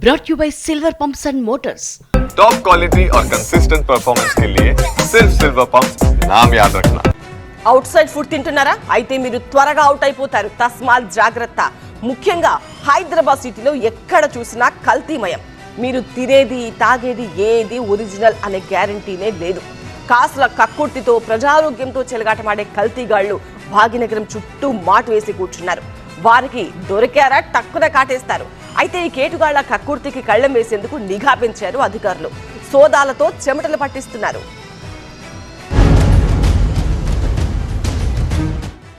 brought you by Silver Pumps and Motors. Top quality और consistent performance के लिए सिर्फ सिल्वर पंप्स नाम याद रखना. అవుట్ సైడ్ ఫుడ్ తింటున్నారా? అయితే మీరు త్వరగా అవుట్ అయిపోతారు. తస్మాత్ జాగ్రత్త. ముఖ్యంగా హైదరాబాద్ సిటీలో ఎక్కడ చూసినా కల్తీమయం. మీరు తినేది తాగేది ఏది ఒరిజినల్ అనే గ్యారంటీనే లేదు. కాసుల కక్కుర్తితో ప్రజారోగ్యంతో చెలగాటమాడే కల్తీగాళ్లు భాగ్యనగరం చుట్టూ మాటు వేసి కూర్చున్నారు. వారికి దొరికారా టక్కున కాటేస్తారు. అయితే ఈ కేటుగాళ్ల కక్కుర్తికి కళ్ళెం వేసేందుకు నిఘా పెంచారు అధికారులు. సోదాలతో చెమటలు పట్టిస్తున్నారు.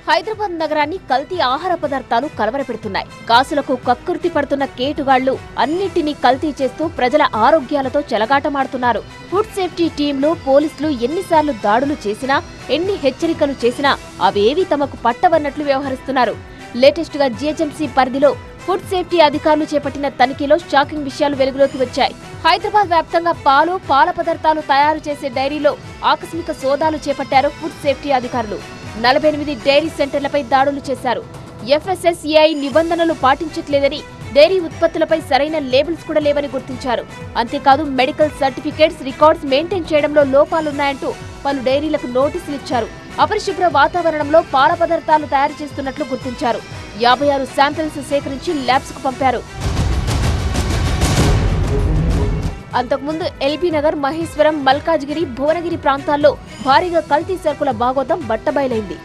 హైదరాబాద్ నగరాన్ని కల్తీ ఆహార పదార్థాలు కలవరపెడుతున్నాయి. కాసులకు కక్కుర్తి పడుతున్న కేటుగాళ్లు అన్నింటినీ కల్తీ చేస్తూ ప్రజల ఆరోగ్యాలతో చెలగాటమాడుతున్నారు. ఫుడ్ సేఫ్టీ టీంలు, పోలీసులు ఎన్నిసార్లు దాడులు చేసినా, ఎన్ని హెచ్చరికలు చేసినా అవేవీ తమకు పట్టవన్నట్లు వ్యవహరిస్తున్నారు. లేటెస్ట్ గా జీహెచ్ఎంసీ పరిధిలో ఫుడ్ సేఫ్టీ అధికారులు చేపట్టిన తనిఖీలో షాకింగ్ విషయాలు వెలుగులోకి వచ్చాయి. హైదరాబాద్ వ్యాప్తంగా పాలు, పాల పదార్థాలు తయారు చేసే డైరీలో ఆకస్మిక సోదాలు చేపట్టారు ఫుడ్ సేఫ్టీ అధికారులు. 48 డైరీ సెంటర్లపై దాడులు చేశారు. FSSAI నిబంధనలు పాటించట్లేదని, డైరీ ఉత్పత్తులపై సరైన లేబుల్స్ కూడా లేవని గుర్తించారు. అంతేకాదు మెడికల్ సర్టిఫికేట్స్, రికార్డ్స్ మెయింటైన్ చేయడంలో లోపాలున్నాయంటూ పలు డైరీలకు నోటీసులు ఇచ్చారు. అపరిశుభ్ర వాతావరణంలో పాల పదార్థాలు తయారు చేస్తున్నట్లు గుర్తించారు. 56 శాంపిల్స్ సేకరించి ల్యాబ్స్ కు పంపారు. అంతకుముందు ఎల్బీ నగర్, మహేశ్వరం, మల్కాజ్గిరి, భువనగిరి ప్రాంతాల్లో భారీగా కల్తీ సరుకుల బాగోతం బట్టబయలైంది.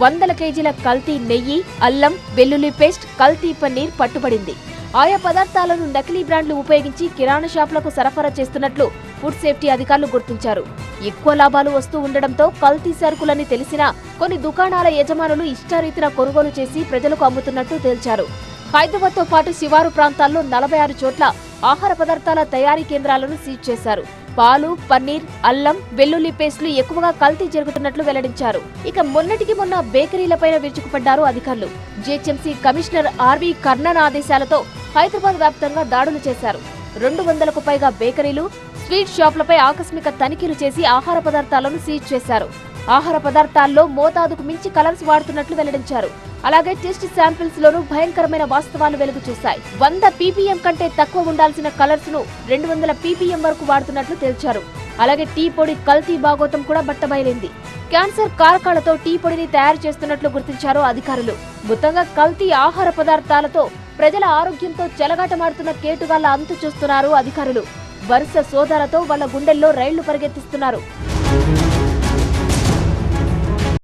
100 కేజీల కల్తీ నెయ్యి, అల్లం, వెల్లుల్లి పేస్ట్, కల్తీ పన్నీర్ పట్టుబడింది. ఆయా పదార్థాలను నకిలీ బ్రాండ్లు ఉపయోగించి కిరాణా షాపులకు సరఫరా చేస్తున్నట్లు ఫుడ్ సేఫ్టీ అధికారులు గుర్తించారు. ఎక్కువ లాభాలు వస్తూ ఉండడంతో కల్తీ సరుకులని తెలిసినా కొన్ని దుకాణాల యజమానులు ఇష్టారీతిన కొనుగోలు చేసి ప్రజలకు అమ్ముతున్నట్టు తేల్చారు. హైదరాబాద్ తో పాటు శివారు ప్రాంతాల్లో 46 చోట్ల ఆహార పదార్థాల తయారీ కేంద్రాలను సీజ్ చేశారు. పాలు, పన్నీర్, అల్లం, వెల్లుల్లి పేస్టులు ఎక్కువగా కల్తీ జరుగుతున్నట్లు వెల్లడించారు. ఇక మొన్నటికి మొన్న బేకరీలపైన విరుచుకుపడ్డారు అధికారులు. జీహెచ్ఎంసీ కమిషనర్ ఆర్వి కర్ణన్ ఆదేశాలతో హైదరాబాద్ వ్యాప్తంగా దాడులు చేశారు. 200కు పైగా బేకరీలు, స్వీట్ షాపులపై ఆకస్మిక తనిఖీలు చేసి ఆహార పదార్థాలను సీజ్ చేశారు. ఆహార పదార్థాల్లో మోతాదుకు మించి కలర్స్ వాడుతున్నట్లు వెల్లడించారు. అలాగే టెస్ట్ శాంపిల్స్ లోనూ భయంకరమైన వాస్తవాలు వెలుగు చూశాయి. 100 ppm కంటే తక్కువ ఉండాల్సిన కలర్స్ ను 200 ppm వరకు వాడుతున్నట్లు తేల్చారు. అలాగే టీ పొడి కల్తీ బాగోతం కూడా బట్టబయలైంది. క్యాన్సర్ కారకాలతో టీ పొడిని తయారు చేస్తున్నట్లు గుర్తించారు అధికారులు. మొత్తంగా కల్తీ ఆహార పదార్థాలతో ప్రజల ఆరోగ్యంతో చెలగాటమాడుతున్న కేటుగాళ్ల అంతు చూస్తున్నారు అధికారులు. వరుస సోదాలతో వాళ్ల గుండెల్లో రైళ్లు పరిగెత్తిస్తున్నారు.